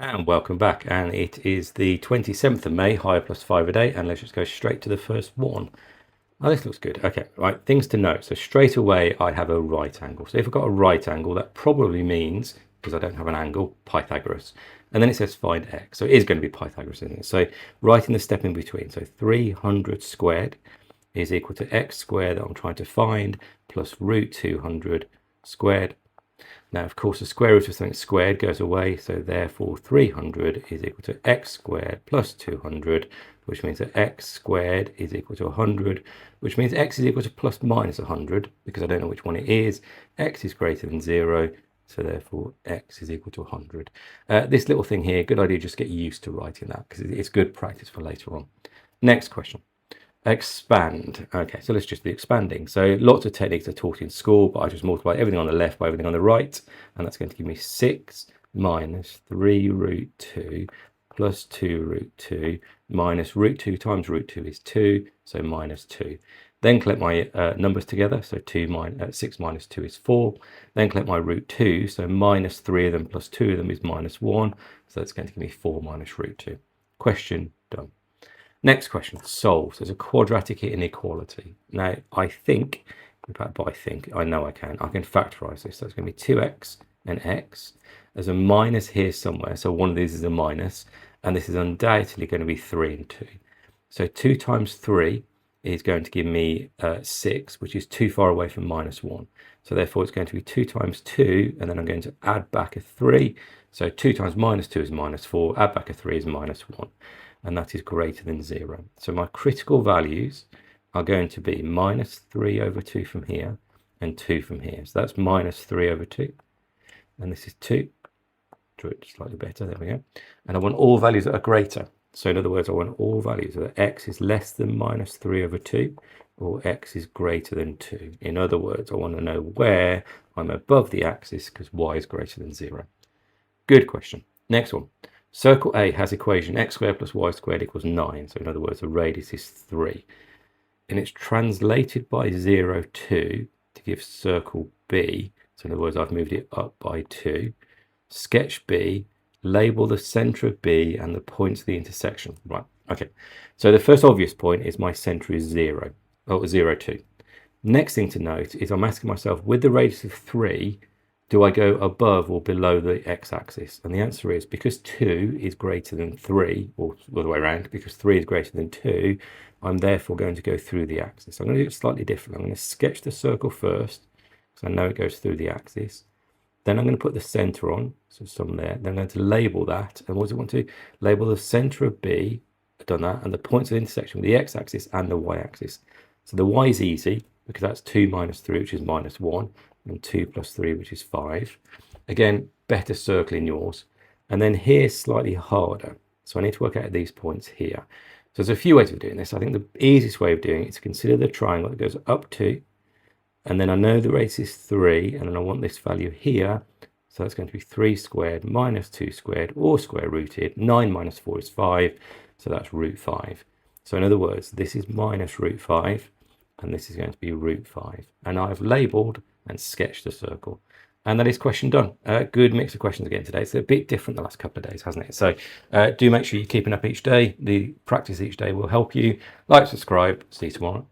And welcome back, and it is the 27th of May, higher plus 5 a day, and let's just go straight to the first one. Oh, this looks good. Okay, right, things to note. So straight away, I have a right angle. So if I've got a right angle, that probably means, because I don't have an angle, Pythagoras. And then it says find x. So it is going to be Pythagoras, isn't it? So writing the step in between. So 300 squared is equal to x squared that I'm trying to find, plus root 200 squared. Now, of course, the square root of something squared goes away, so therefore 300 is equal to x squared plus 200, which means that x squared is equal to 100, which means x is equal to plus minus 100, because I don't know which one it is. X is greater than 0, so therefore x is equal to 100. This little thing here, good idea, just get used to writing that, because it's good practice for later on. Next question. Expand. Okay, so let's just be expanding. So lots of techniques are taught in school, but I just multiply everything on the left by everything on the right, and that's going to give me 6 minus 3 root 2 plus 2 root 2 minus root 2 times root 2 is 2, so minus 2. Then collect my numbers together, so 6 minus 2 is 4. Then collect my root 2, so minus 3 of them plus 2 of them is minus 1, so that's going to give me 4 minus root 2. Question done. Next question, solve. So there's a quadratic inequality. Now, I think, in fact, I know I can factorize this. So it's going to be 2x and x. There's a minus here somewhere, so one of these is a minus, and this is undoubtedly going to be 3 and 2. So 2 times 3 is going to give me 6, which is too far away from minus 1. So therefore, it's going to be 2 times 2, and then I'm going to add back a 3. So 2 times minus 2 is minus 4, add back a 3 is minus 1. And that is greater than 0. So my critical values are going to be minus 3 over 2 from here and 2 from here. So that's minus 3 over 2. And this is 2. Draw it slightly better. There we go. And I want all values that are greater. So in other words, I want all values that x is less than minus 3 over 2 or x is greater than 2. In other words, I want to know where I'm above the axis because y is greater than 0. Good question. Next one. Circle A has equation x squared plus y squared equals 9. So in other words, the radius is 3. And it's translated by 0, 2 to give circle B. So in other words, I've moved it up by 2. Sketch B, label the center of B and the points of the intersection. Right, okay. So the first obvious point is my center is 0, 0, 2. Next thing to note is I'm asking myself, with the radius of 3, do I go above or below the x-axis? And the answer is, because 2 is greater than 3, or the other way around, because 3 is greater than 2, I'm therefore going to go through the axis. I'm going to do it slightly different. I'm going to sketch the circle first, because I know it goes through the axis. Then I'm going to put the center on, so some there. Then I'm going to label that. And what does it want to do? Label the center of B, I've done that, and the points of intersection with the x-axis and the y-axis. So the y is easy, because that's 2 minus 3, which is minus 1. And 2 plus 3, which is 5. Again, better circling yours. And then here, slightly harder. So I need to work out these points here. So there's a few ways of doing this. I think the easiest way of doing it is to consider the triangle that goes up 2. And then I know the radius is 3. And then I want this value here. So that's going to be 3 squared minus 2 squared, or square rooted. 9 minus 4 is 5. So that's root 5. So in other words, this is minus root 5. And this is going to be root 5. And I've labelled and sketch the circle. And that is question done. Good mix of questions again today. It's a bit different the last couple of days, hasn't it? So do make sure you're keeping up each day. The practice each day will help you. Like, subscribe. See you tomorrow.